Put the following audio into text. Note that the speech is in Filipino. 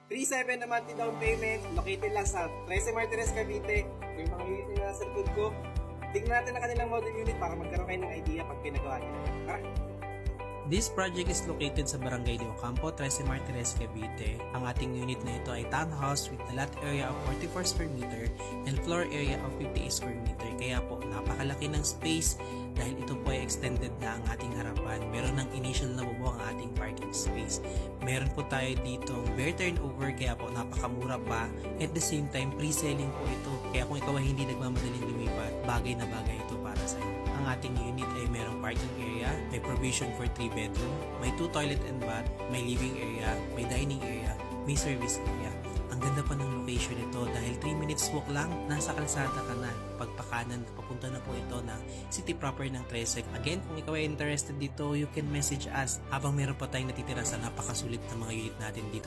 3.7 na monthly down payment, located lang sa 13 Martires, Cavite. Ito yung mga unit na nasa likod ko. Tignan natin ang kanilang model unit para magkaroon kayo ng idea pag pinagawa nila. Tara! This project is located sa Barangay de Ocampo, 13 Martires, Cavite. Ang ating unit na ito ay townhouse with a lot area of 44 square meter and floor area of 58 square meter. Kaya po, napakalaki ng space dahil ito po ay extended na ang ating harapan. Meron ng initial na bubuo ang ating parking space. Meron po tayo ditong bare turnover kaya po napakamura pa. At the same time, pre-selling po ito. Kaya kung ikaw ay hindi nagmamadaling lumipat, bagay na bagay ito para sa iyo. Ang ating unit ay merong parking area, may provision for 3 bedroom, may 2 toilet and bath, may living area, may dining area, may service area. Ang ganda pa ng location nito dahil 3 minutes walk lang, nasa kalsada ka na. Pagpakanan, papunta na po ito ng city proper ng Tresec. Again, kung ikaw ay interested dito, you can message us habang meron pa tayong natitira sa napakasulit na mga unit natin dito.